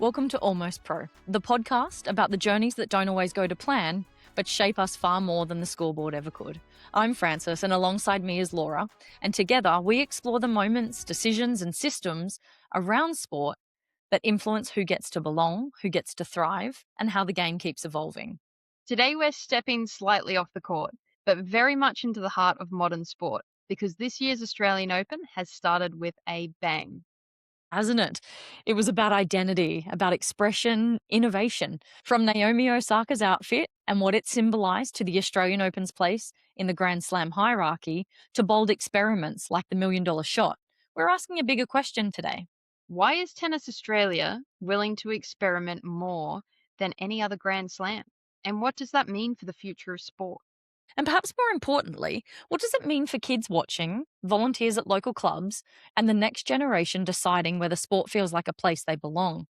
Welcome to Almost Pro, the podcast about the journeys that don't always go to plan, but shape us far more than the scoreboard ever could. I'm Frances, and alongside me is Laura, and together we explore the moments, decisions, and systems around sport that influence who gets to belong, who gets to thrive, and how the game keeps evolving. Today we're stepping slightly off the court, but very much into the heart of modern sport, because this year's Australian Open has started with a bang. Hasn't it? It was about identity, about expression, innovation, from Naomi Osaka's outfit and what it symbolised to the Australian Open's place in the Grand Slam hierarchy, to bold experiments like the $1 million shot. We're asking a bigger question today. Why is Tennis Australia willing to experiment more than any other Grand Slam? And what does that mean for the future of sport? And perhaps more importantly, what does it mean for kids watching, volunteers at local clubs, and the next generation deciding whether sport feels like a place they belong?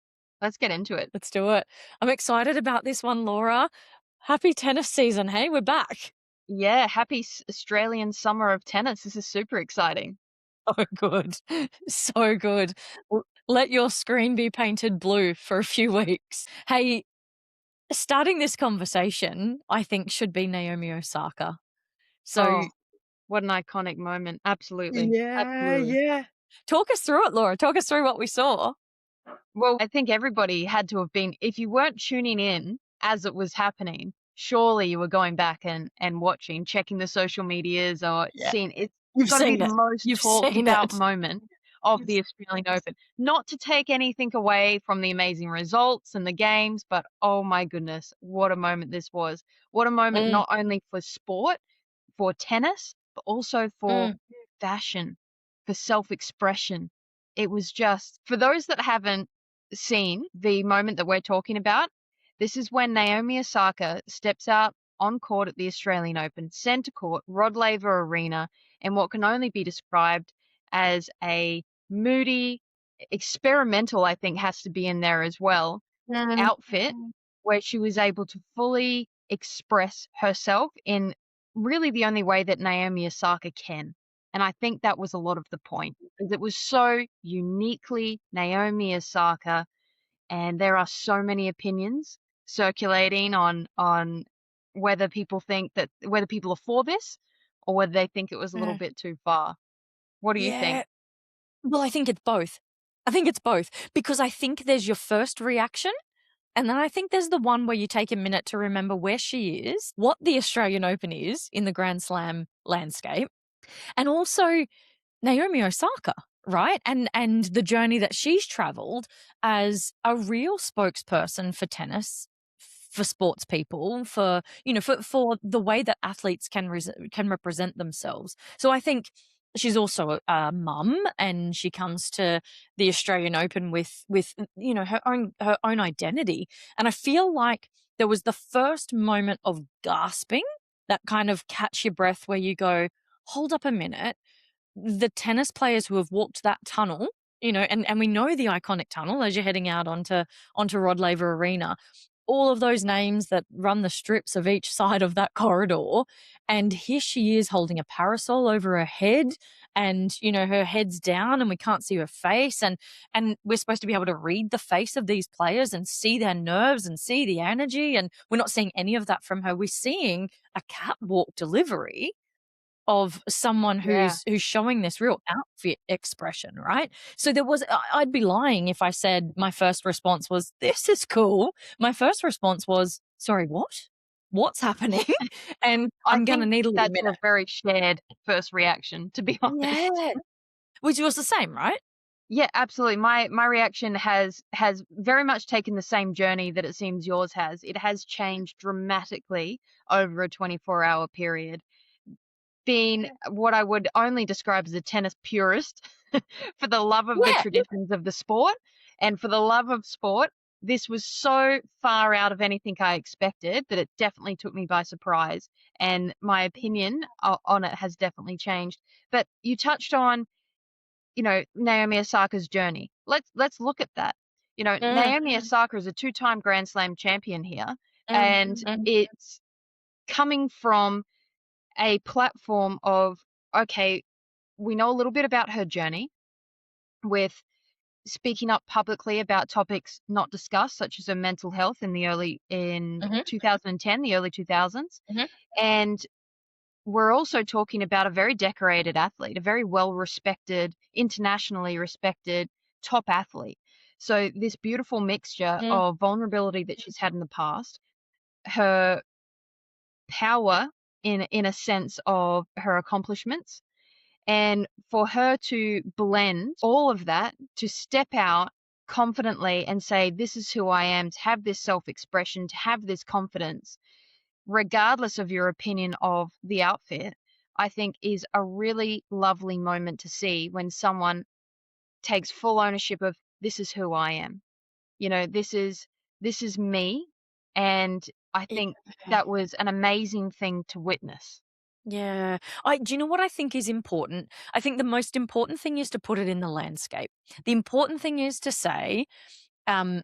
Let's get into it. Let's do it. I'm excited about this one, Laura. Happy tennis season, hey? We're back. Yeah, happy Australian summer of tennis. This is super exciting. So good. So good. Let your screen be painted blue for a few weeks. Hey, starting this conversation, I think, should be Naomi Osaka. So, What an iconic moment. Absolutely. yeah. Talk us through it, Laura. Talk us through what we saw. Well, I think everybody had to have been, if you weren't tuning in as it was happening, surely you were going back and watching, checking the social medias or seeing it. It's got to be the most talked about moment of the Australian Open. Not to take anything away from the amazing results and the games, but oh my goodness, what a moment this was. What a moment not only for sport, for tennis, but also for fashion, for self-expression. It was just, for those that haven't seen the moment that we're talking about, this is when Naomi Osaka steps out on court at the Australian Open, centre court, Rod Laver Arena, in what can only be described as a moody, experimental, I think has to be in there as well, outfit, where she was able to fully express herself in really the only way that Naomi Osaka can. And I think that was a lot of the point, because it was so uniquely Naomi Osaka, and there are so many opinions circulating on whether people are for this or whether they think it was a little bit too far. What do you think? Well, I think it's both. Because I think there's your first reaction, and then I think there's the one where you take a minute to remember where she is, what the Australian Open is in the Grand Slam landscape, and also Naomi Osaka, right? And the journey that she's traveled as a real spokesperson for tennis, for sports people, for the way that athletes can represent themselves. So I think she's also a mum, and she comes to the Australian Open with her own identity. And I feel like there was the first moment of gasping, that kind of catch your breath where you go, hold up a minute. The tennis players who have walked that tunnel, and we know the iconic tunnel as you're heading out onto Rod Laver Arena, all of those names that run the strips of each side of that corridor. And here she is holding a parasol over her head, and, her head's down and we can't see her face. And we're supposed to be able to read the face of these players and see their nerves and see the energy. And we're not seeing any of that from her. We're seeing a catwalk delivery of someone who's showing this real outfit expression, right? So I'd be lying if I said my first response was, this is cool. My first response was, sorry, what? What's happening? And I'm going to need a little minute. That's a very shared first reaction, to be honest. Yeah. Which was the same, right? Yeah, absolutely. My reaction has very much taken the same journey that it seems yours has. It has changed dramatically over a 24-hour period. Being what I would only describe as a tennis purist, for the love of the traditions of the sport and for the love of sport, this was so far out of anything I expected that it definitely took me by surprise, and my opinion on it has definitely changed. But you touched on, Naomi Osaka's journey. Let's look at that. Naomi Osaka is a 2-time Grand Slam champion here, and it's coming from a platform of, okay, we know a little bit about her journey with speaking up publicly about topics not discussed, such as her mental health in Mhm, 2010, the early 2000s. mhm. And we're also talking about a very decorated athlete, a very well respected, internationally respected top athlete. So this beautiful mixture Mm, of vulnerability that she's had in the past, her power in a sense of her accomplishments, and for her to blend all of that, to step out confidently and say, this is who I am, to have this self expression, to have this confidence, regardless of your opinion of the outfit, I think is a really lovely moment to see when someone takes full ownership of this is who I am. You know, this is me. And I think yeah. that was an amazing thing to witness. Yeah. Do you know what I think is important? I think the most important thing is to put it in the landscape. The important thing is to say, um,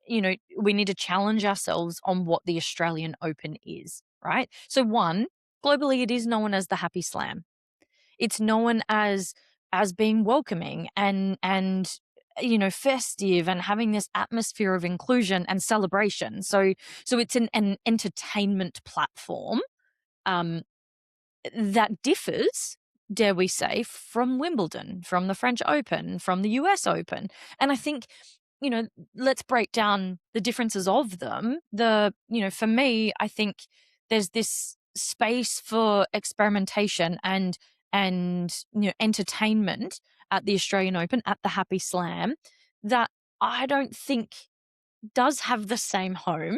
we need to challenge ourselves on what the Australian Open is, right? So one, globally it is known as the Happy Slam. It's known as being welcoming and festive and having this atmosphere of inclusion and celebration. So it's an entertainment platform. Um, that differs, dare we say, from Wimbledon, from the French Open, from the US Open. And I think, you know, let's break down the differences of them. For me, I think there's this space for experimentation and entertainment at the Australian Open, at the Happy Slam, that I don't think does have the same home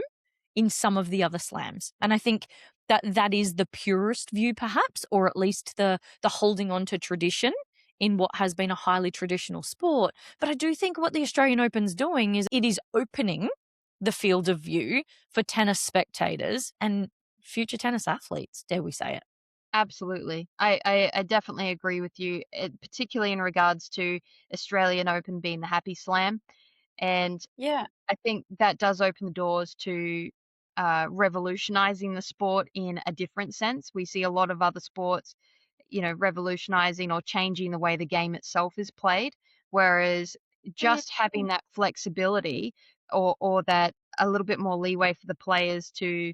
in some of the other slams. And I think that that is the purest view perhaps, or at least the holding on to tradition in what has been a highly traditional sport. But I do think what the Australian Open's doing is it is opening the field of view for tennis spectators and future tennis athletes, dare we say it. Absolutely. I definitely agree with you, particularly in regards to Australian Open being the happy slam. And Yeah. I think that does open the doors to revolutionizing the sport in a different sense. We see a lot of other sports, revolutionizing or changing the way the game itself is played, whereas Mm, just having that flexibility or that a little bit more leeway for the players to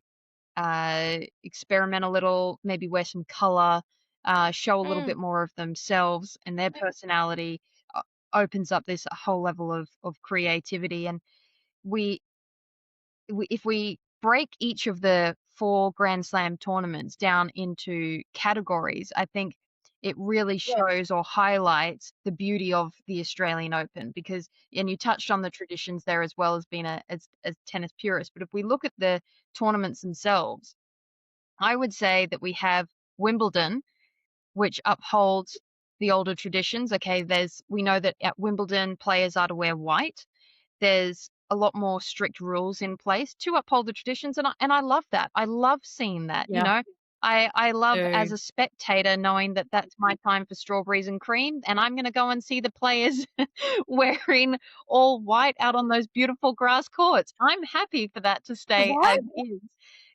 experiment a little, maybe wear some color, show a little mm. bit more of themselves and their personality, opens up this whole level of creativity. And we, if we break each of the four Grand Slam tournaments down into categories, I think it really Yeah. shows or highlights the beauty of the Australian Open. Because, and you touched on the traditions there as well as being as tennis purist, but if we look at the tournaments themselves, I would say that we have Wimbledon, which upholds the older traditions. Okay, we know that at Wimbledon players are to wear white. There's a lot more strict rules in place to uphold the traditions, and I love that. I love seeing that. Yeah. I love as So a spectator knowing that that's my time for strawberries and cream, and I'm going to go and see the players wearing all white out on those beautiful grass courts. I'm happy for that to stay right? as is,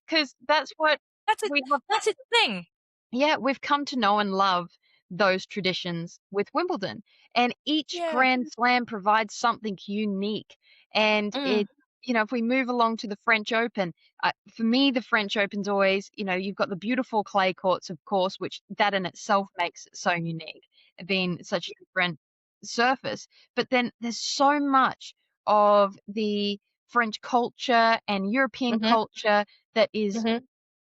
because that's what That's it. we have. That's its thing. Yeah, we've come to know and love those traditions with Wimbledon. And each Yeah. Grand Slam provides something unique. And Mm. if we move along to the French Open, for me, the French Open's always, you've got the beautiful clay courts, of course, which that in itself makes it so unique, being such a different surface. But then there's so much of the French culture and European Mhm. culture that is Mhm.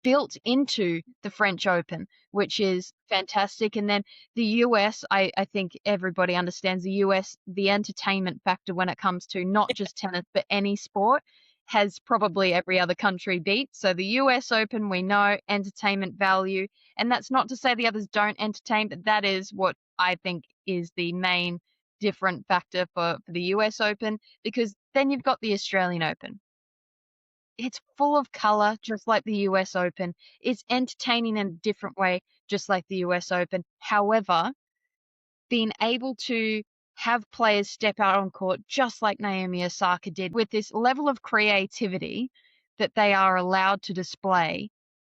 built into the French Open, which is fantastic. And then the US, I think everybody understands the US, the entertainment factor when it comes to not just tennis, but any sport has probably every other country beat. So the US Open, we know entertainment value. And that's not to say the others don't entertain, but that is what I think is the main different factor for the US Open, because then you've got the Australian Open. It's full of color, just like the US Open. It's entertaining in a different way, just like the US Open. However, being able to have players step out on court, just like Naomi Osaka did, with this level of creativity that they are allowed to display,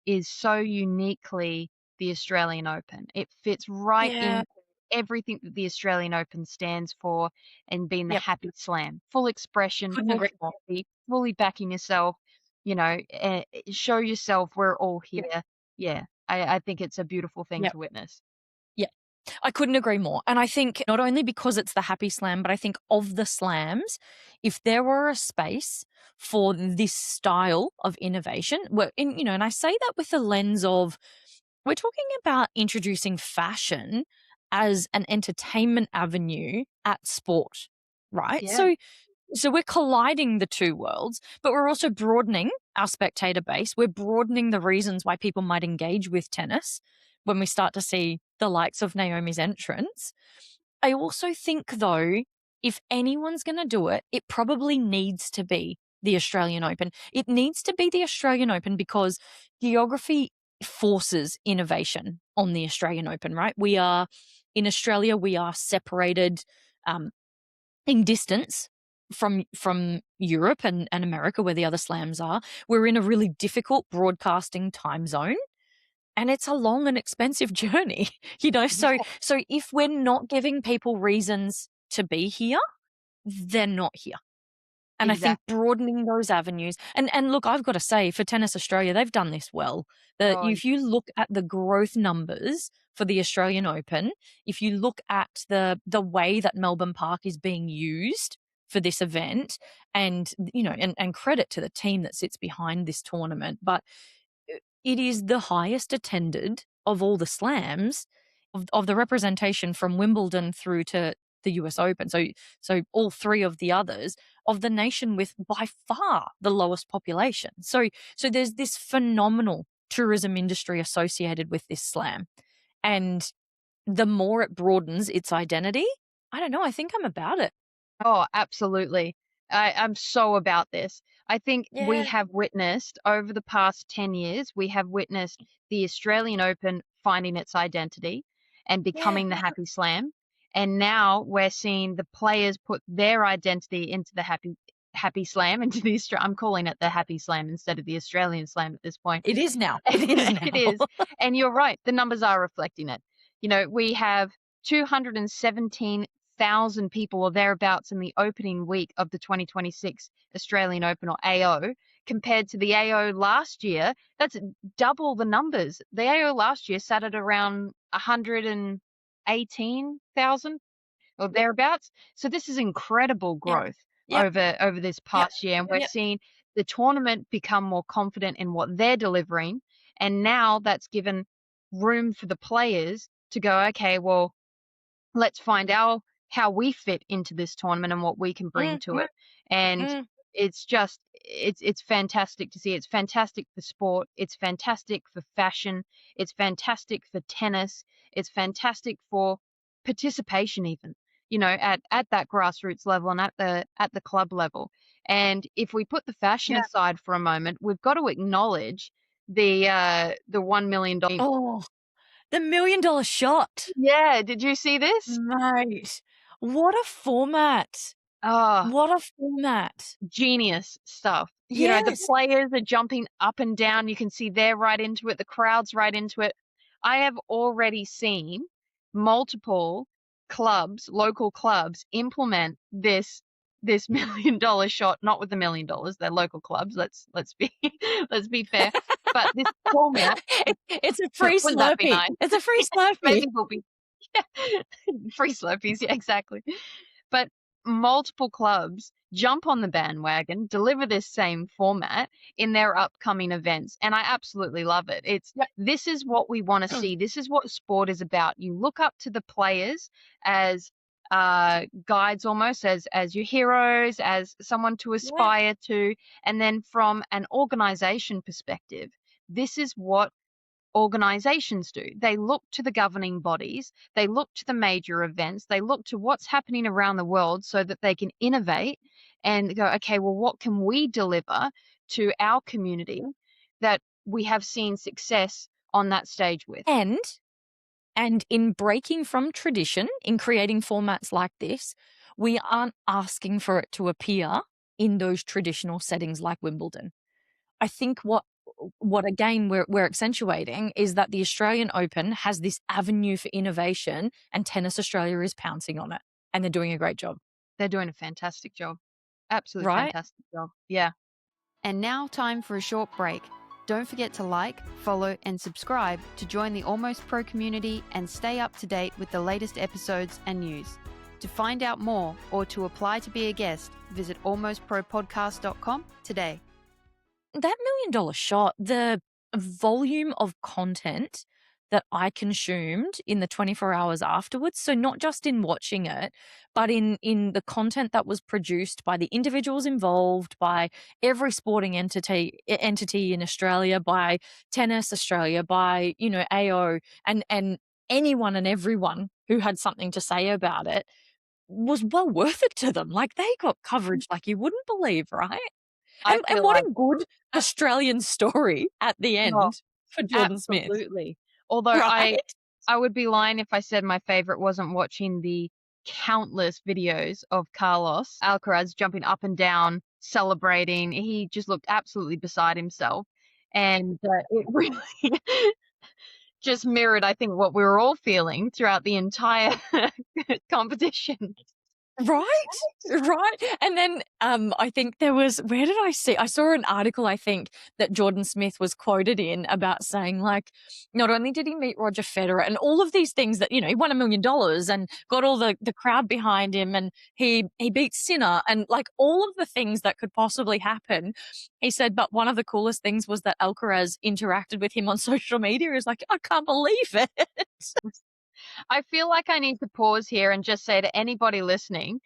is so uniquely the Australian Open. It fits right Yeah. in. everything that the Australian Open stands for and being the Yep. happy slam. Full expression, Couldn't full agree more. clarity, fully backing yourself, show yourself we're all Yep. here. Yeah, I think it's a beautiful thing Yep. to witness. Yep. I couldn't agree more. And I think not only because it's the happy slam, but I think of the slams, if there were a space for this style of innovation, and I say that with the lens of we're talking about introducing fashion as an entertainment avenue at sport, right? Yeah, So we're colliding the two worlds, but we're also broadening our spectator base. We're broadening the reasons why people might engage with tennis when we start to see the likes of Naomi's entrance. I also think, though, if anyone's going to do it, it probably needs to be the Australian Open. It needs to be the Australian Open because geography forces innovation on the Australian Open, right? In Australia, we are separated um, in distance from Europe and America, where the other slams are. We're in a really difficult broadcasting time zone, and it's a long and expensive journey, yeah, So if we're not giving people reasons to be here, they're not here. And I think exactly. broadening those avenues and look, I've got to say, for Tennis Australia, they've done this well. Oh, If you look at the growth numbers for the Australian Open, if you look at the way that Melbourne Park is being used for this event, and credit to the team that sits behind this tournament, but it is the highest attended of all the slams of the representation from Wimbledon through to the US Open. So all three of the others of the nation with by far the lowest population. So there's this phenomenal tourism industry associated with this slam. And the more it broadens its identity, I don't know, I think I'm about it. Oh, absolutely. I'm so about this. I think we Yeah. have witnessed over the past 10 years, we have witnessed the Australian Open finding its identity and Yeah. becoming the happy slam. And now we're seeing the players put their identity into the happy slam, into I'm calling it the happy slam instead of the Australian slam at this point. It is now. It is It now. is. And you're right, the numbers are reflecting it. We have 217,000 people or thereabouts in the opening week of the 2026 Australian Open or AO compared to the AO last year. That's double the numbers. The AO last year sat at around 118,000 or thereabouts. So this is incredible Yep. growth Yep. over this Yep. past year, and we're Yep. seeing the tournament become more confident in what they're delivering, and now that's given room for the players to go, okay, well, let's find out how we fit into this tournament and what we can bring Mm, to it. And mm. it's fantastic to see. It's fantastic for sport. It's fantastic for fashion. It's fantastic for tennis. It's fantastic for participation even, at that grassroots level and at the club level. And if we put the fashion Yeah. aside for a moment, we've got to acknowledge the $1 million. Oh, the $1,000,000 shot. Yeah, did you see this? Mate, what a format. Oh, What a format. genius stuff. The Yes. players are jumping up and down. You can see they're right into it. The crowd's right into it. I have already seen multiple clubs, local clubs, implement this $1 million shot, not with the $1 million, they're local clubs. Let's be let's be fair. But this format, It's a free wouldn't that be Slurpee. nice? It's a free Slurpee. Maybe we'll be free Slurpees, yeah, exactly. But multiple clubs jump on the bandwagon, deliver this same format in their upcoming events, and I absolutely love it. Yep. This is what we want to see. This is what sport is about. You look up to the players as guides, almost as your heroes, as someone to Yeah. aspire to, and then from an organization perspective, this is what organizations do. They look to the governing bodies, they look to the major events, they look to what's happening around the world so that they can innovate and go, okay, well, what can we deliver to our community that we have seen success on that stage with? And in breaking from tradition, in creating formats like this, we aren't asking for it to appear in those traditional settings like Wimbledon. I think what again we're accentuating is that the Australian Open has this avenue for innovation, and Tennis Australia is pouncing on it, and they're doing a great job, They're doing a fantastic job. Absolutely right? fantastic job. Yeah. And now, time for a short break. Don't forget to like, follow, and subscribe to join the Almost Pro community and stay up to date with the latest episodes and news. To find out more or to apply to be a guest, visit almostpropodcast.com today. That $1 million shot, the volume of content that I consumed in the 24 hours afterwards, so not just in watching it, but in the content that was produced by the individuals involved, by every sporting entity in Australia, by Tennis Australia, by, AO, and anyone and everyone who had something to say about it was well worth it to them. Like, they got coverage like you wouldn't believe, right? I And feel what like a good Australian story at the oh, end for Jordan Smith, absolutely. Although right? I would be lying if I said my favorite wasn't watching the countless videos of Carlos Alcaraz jumping up and down, celebrating. He just looked absolutely beside himself. And it really just mirrored, I think, what we were all feeling throughout the entire competition. Right, right. And then I think there was, where did I see? I saw an article, I think, that Jordan Smith was quoted in about saying, like, not only did he meet Roger Federer and all of these things that, he won $1 million and got all the crowd behind him, and he beat Sinner, and like all of the things that could possibly happen. He said, but one of the coolest things was that Alcaraz interacted with him on social media. He was like, I can't believe it. I feel like I need to pause here and just say to anybody listening,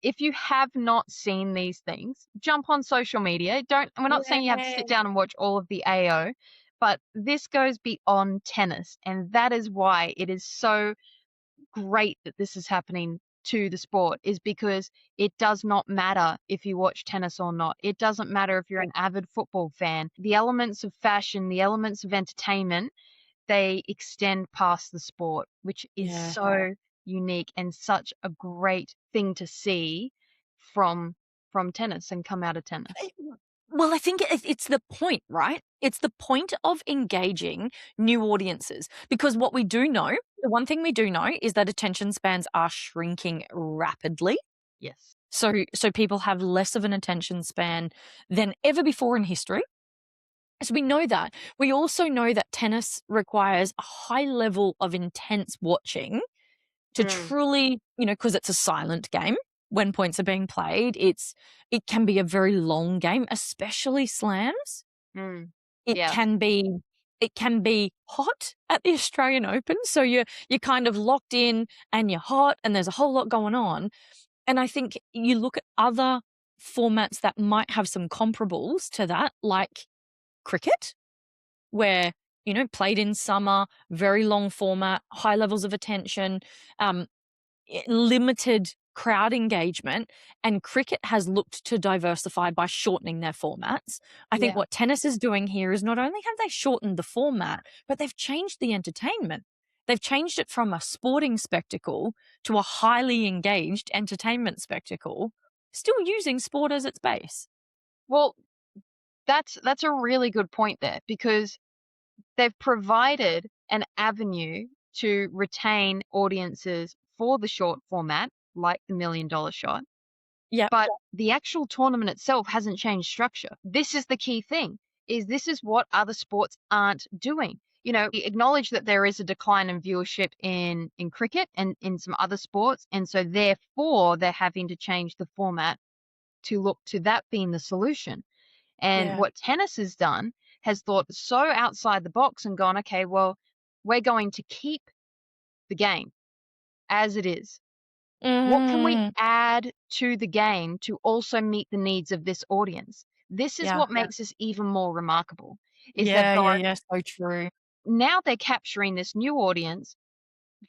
if you have not seen these things, jump on social media. We're not saying you have to sit down and watch all of the AO, but this goes beyond tennis. And that is why it is so great that this is happening to the sport, is because it does not matter if you watch tennis or not. It doesn't matter if you're an avid football fan. The elements of fashion, the elements of entertainment, they extend past the sport, which is Yeah. so unique and such a great thing to see from tennis and come out of tennis. Well, I think it's the point, right? It's the point of engaging new audiences, because what we do know, the one thing we do know is that attention spans are shrinking rapidly. Yes. So people have less of an attention span than ever before in history. So we know that. We also know that tennis requires a high level of intense watching to truly, because it's a silent game when points are being played. It can be a very long game, especially slams. Mm. It Yeah. can be hot at the Australian Open, so you're kind of locked in and you're hot and there's a whole lot going on. And I think you look at other formats that might have some comparables to that, like cricket, where, played in summer, very long format, high levels of attention, limited crowd engagement, and cricket has looked to diversify by shortening their formats. I think Yeah. what tennis is doing here is not only have they shortened the format, but they've changed the entertainment. They've changed it from a sporting spectacle to a highly engaged entertainment spectacle, still using sport as its base. Well, that's a really good point there, because they've provided an avenue to retain audiences for the short format, like the $1 million shot. Yeah. But the actual tournament itself hasn't changed structure. This is the key thing, is this is what other sports aren't doing. We acknowledge that there is a decline in viewership in cricket and in some other sports. And so therefore they're having to change the format to look to that being the solution. And what tennis has done has thought so outside the box and gone, okay, well, we're going to keep the game as it is. What can we add to the game to also meet the needs of this audience? This is what makes this even more remarkable, is they've gone, so true. now they're capturing this new audience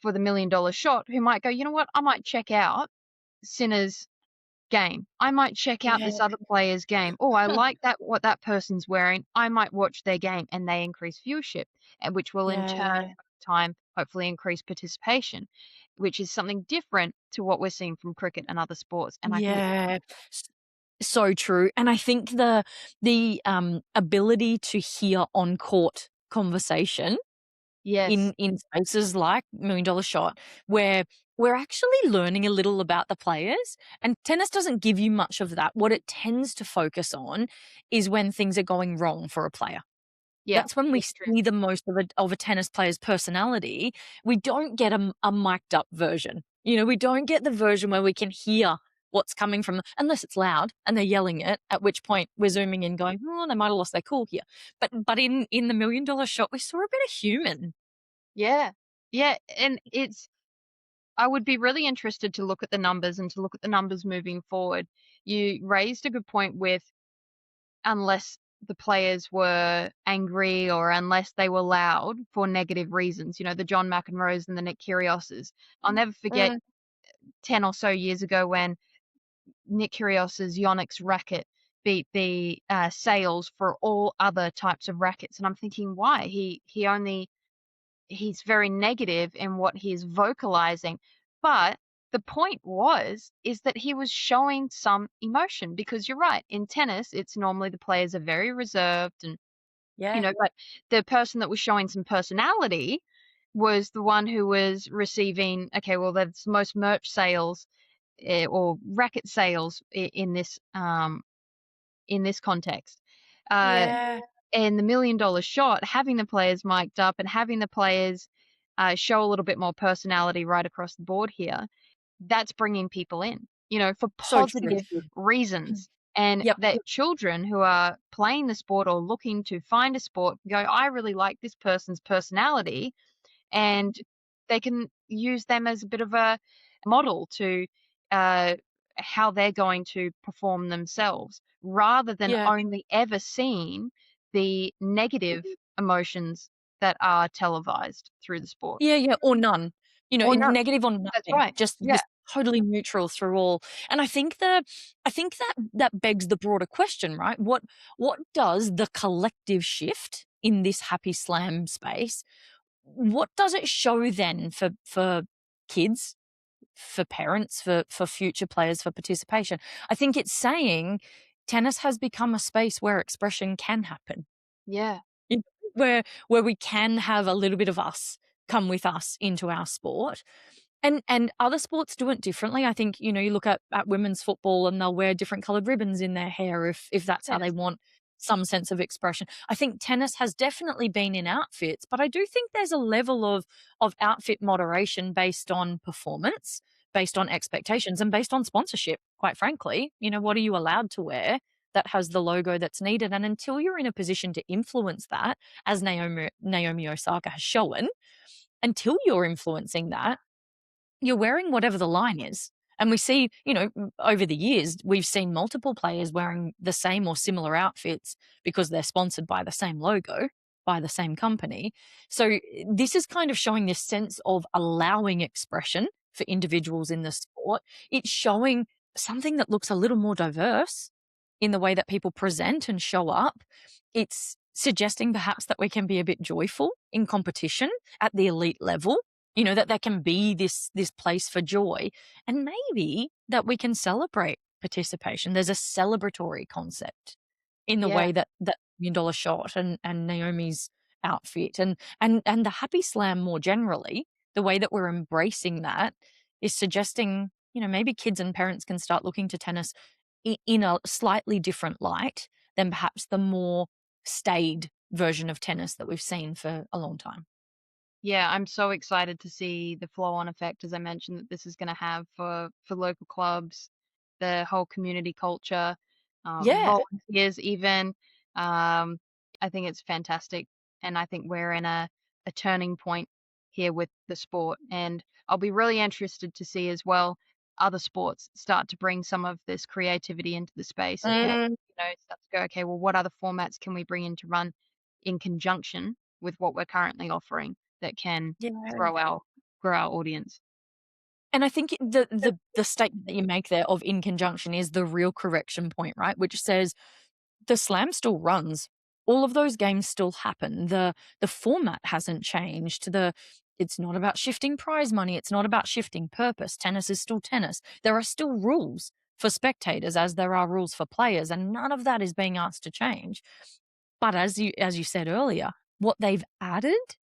for the $1 million shot who might go, you know what, I might check out Sinner's game. I might check out this other player's game. Oh, I like that, what that person's wearing. I might watch their game, and they increase viewership, and which will in turn, over time, hopefully increase participation, which is something different to what we're seeing from cricket and other sports. And I think Yeah. So true. And I think the ability to hear on court conversation Yes. in spaces like Million Dollar Shot, where we're actually learning a little about the players, and tennis doesn't give you much of that. What it tends to focus on is when things are going wrong for a player. Yeah, That's when we it's true. see the most of a tennis player's personality. We don't get a mic'd up version. You know, we don't get the version where we can hear what's coming from unless it's loud and they're yelling it, at which point we're zooming in going, "Oh, they might have lost their cool here." But in the Million Dollar Shot, we saw a bit of human. Yeah. Yeah, and I would be really interested to look at the numbers and to look at the numbers moving forward. You raised a good point with unless the players were angry or unless they were loud for negative reasons, the John McEnroes and the Nick Kyrgioses. I'll never forget Mm, 10 or so years ago when Nick Kyrgios's Yonex racket beat the sales for all other types of rackets. And I'm thinking, why? He's very negative in what he's vocalizing. But the point is that he was showing some emotion because you're right. In tennis, it's normally the players are very reserved and, yeah. but the person that was showing some personality was the one who was receiving, okay, well, that's most merch sales or racket sales in this context. Uh, Yeah. and the Million Dollar Shot, having the players mic'd up and having the players show a little bit more personality right across the board here, that's bringing people in, for So true. positive reasons. And Yep. that children who are playing the sport or looking to find a sport go, I really like this person's personality, and they can use them as a bit of a model to uh, how they're going to perform themselves rather than Yeah. only ever seeing the negative emotions that are televised through the sport Yeah, yeah, or none. You know, or in none. negative or That's nothing, right. Yeah. just totally neutral through all. And I think that begs the broader question, right? What does the collective shift in this happy slam space, what does it show then for kids, for parents, for future players, for participation? I think it's saying tennis has become a space where expression can happen. Yeah. You know, where we can have a little bit of us come with us into our sport. And other sports do it differently. I think, you look at women's football and they'll wear different colored ribbons in their hair if that's how they Yes. want some sense of expression. I think tennis has definitely been in outfits, but I do think there's a level of outfit moderation based on performance, based on expectations, and based on sponsorship, quite frankly. What are you allowed to wear that has the logo that's needed? And until you're in a position to influence that, as Naomi Osaka has shown, until you're influencing that, you're wearing whatever the line is. And we see, over the years, we've seen multiple players wearing the same or similar outfits because they're sponsored by the same logo, by the same company. So this is kind of showing this sense of allowing expression for individuals in the sport. It's showing something that looks a little more diverse in the way that people present and show up. It's suggesting perhaps that we can be a bit joyful in competition at the elite level, that there can be this place for joy, and maybe that we can celebrate participation. There's a celebratory concept in the Yeah. way that Million Dollar Shot and Naomi's outfit and the happy slam more generally, the way that we're embracing that is suggesting, maybe kids and parents can start looking to tennis in a slightly different light than perhaps the more staid version of tennis that we've seen for a long time. Yeah, I'm so excited to see the flow-on effect, as I mentioned, that this is going to have for local clubs, the whole community culture, Yeah. volunteers even. Um, I think it's fantastic, and I think we're in a turning point here with the sport. And I'll be really interested to see as well other sports start to bring some of this creativity into the space and Mm, start to go, okay, well, what other formats can we bring in to run in conjunction with what we're currently offering that can yeah. grow our audience. And I think the statement that you make there of "in conjunction" is the real correction point, right? Which says the slam still runs. All of those games still happen. The format hasn't changed. It's not about shifting prize money. It's not about shifting purpose. Tennis is still tennis. There are still rules for spectators as there are rules for players, and none of that is being asked to change. But as you said earlier, what they've added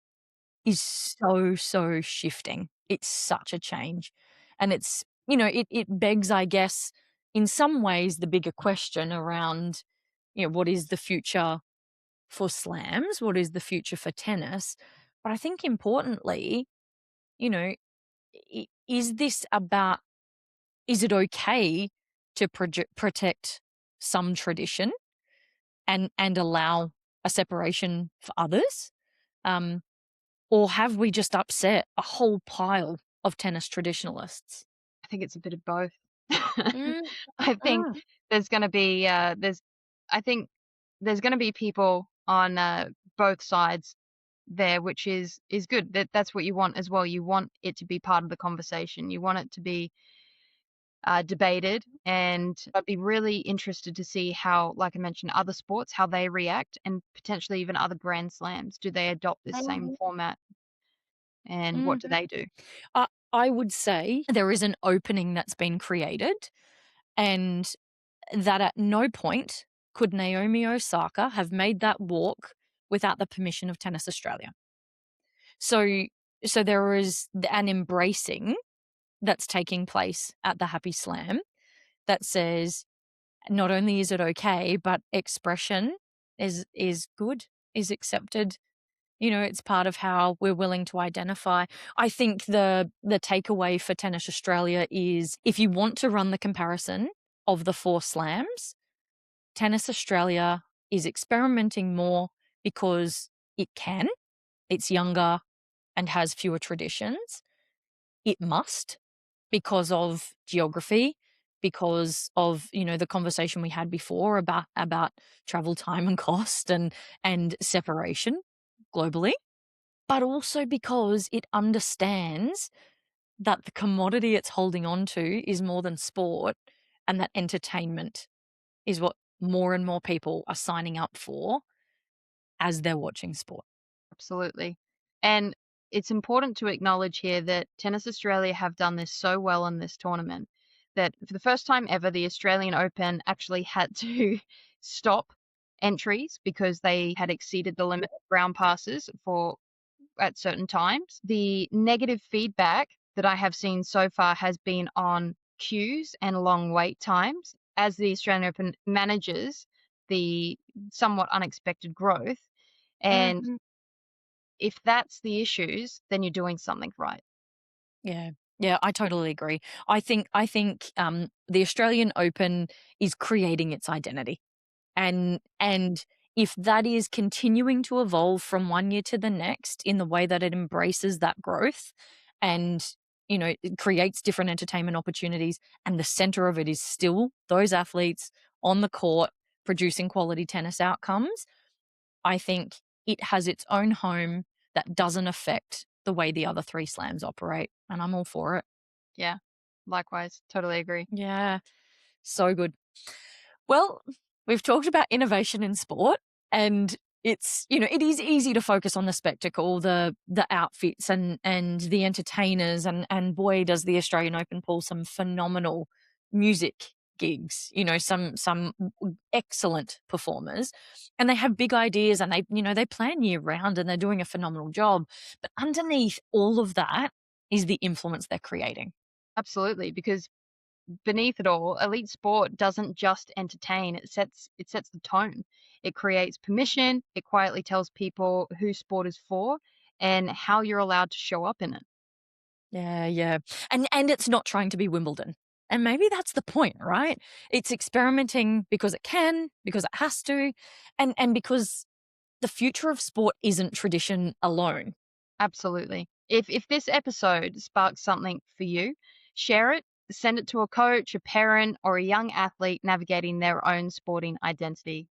is so shifting. It's such a change. And it's, it begs, I guess, in some ways, the bigger question around, what is the future for slams? What is the future for tennis? But I think importantly, you know, is this about, is it okay to protect some tradition and allow a separation for others? Or have we just upset a whole pile of tennis traditionalists? I think it's a bit of both. Mm, I think mm, there's going to be I think there's going to be people on both sides there, which is good. That's what you want as well. You want it to be part of the conversation. You want it to be debated, and I'd be really interested to see how, like I mentioned, other sports, how they react, and potentially even other Grand Slams. Do they adopt this same format, and what do mhm. they do? I would say there is an opening that's been created, and that at no point could Naomi Osaka have made that walk without the permission of Tennis Australia. So, so there is an embracing that's taking place at the Happy Slam that says not only is it okay, but expression is good, is accepted. It's part of how we're willing to identify. I think the takeaway for Tennis Australia is if you want to run the comparison of the 4 slams, Tennis Australia is experimenting more because it can. It's younger and has fewer traditions. It must because of geography, because of, the conversation we had before about travel time and cost and separation globally, but also because it understands that the commodity it's holding on to is more than sport, and that entertainment is what more and more people are signing up for as they're watching sport. Absolutely. And it's important to acknowledge here that Tennis Australia have done this so well in this tournament that for the first time ever, the Australian Open actually had to stop entries because they had exceeded the limit of ground passes for at certain times. The negative feedback that I have seen so far has been on queues and long wait times as the Australian Open manages the somewhat unexpected growth. And Mhm. if that's the issues, then you're doing something right. Yeah. Yeah, I totally agree. I think the Australian Open is creating its identity. And if that is continuing to evolve from one year to the next in the way that it embraces that growth and, it creates different entertainment opportunities, and the center of it is still those athletes on the court producing quality tennis outcomes, I think it has its own home that doesn't affect the way the other 3 slams operate, and I'm all for it. Yeah. Likewise. Totally agree. Yeah, so good. Well, we've talked about innovation in sport, and it is easy to focus on the spectacle, the outfits and the entertainers, and boy does the Australian Open pull some phenomenal music gigs, some excellent performers, and they have big ideas, and they plan year round, and they're doing a phenomenal job. But underneath all of that is the influence they're creating. Absolutely. Because beneath it all, elite sport doesn't just entertain, it sets the tone. It creates permission, it quietly tells people who sport is for and how you're allowed to show up in it. Yeah, yeah. And it's not trying to be Wimbledon. And maybe that's the point, right? It's experimenting because it can, because it has to, and because the future of sport isn't tradition alone. Absolutely. If this episode sparks something for you, share it, send it to a coach, a parent, or a young athlete navigating their own sporting identity.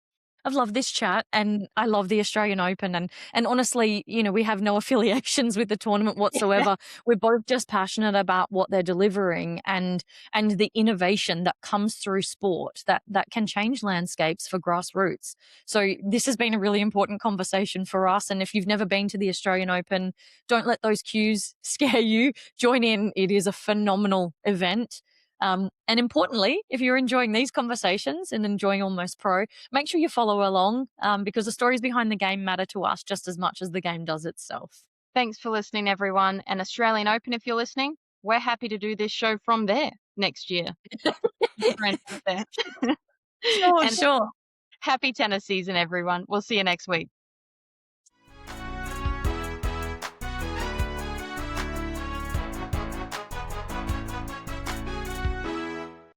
I've loved this chat, and I love the Australian Open, and honestly, we have no affiliations with the tournament whatsoever. We're both just passionate about what they're delivering and the innovation that comes through sport that can change landscapes for grassroots. So this has been a really important conversation for us, and if you've never been to the Australian Open, don't let those cues scare you. Join in. It is a phenomenal event. And importantly, if you're enjoying these conversations and enjoying Almost Pro, make sure you follow along because the stories behind the game matter to us just as much as the game does itself. Thanks for listening, everyone. And Australian Open, if you're listening, we're happy to do this show from there next year. Sure. Happy tennis season, everyone. We'll see you next week.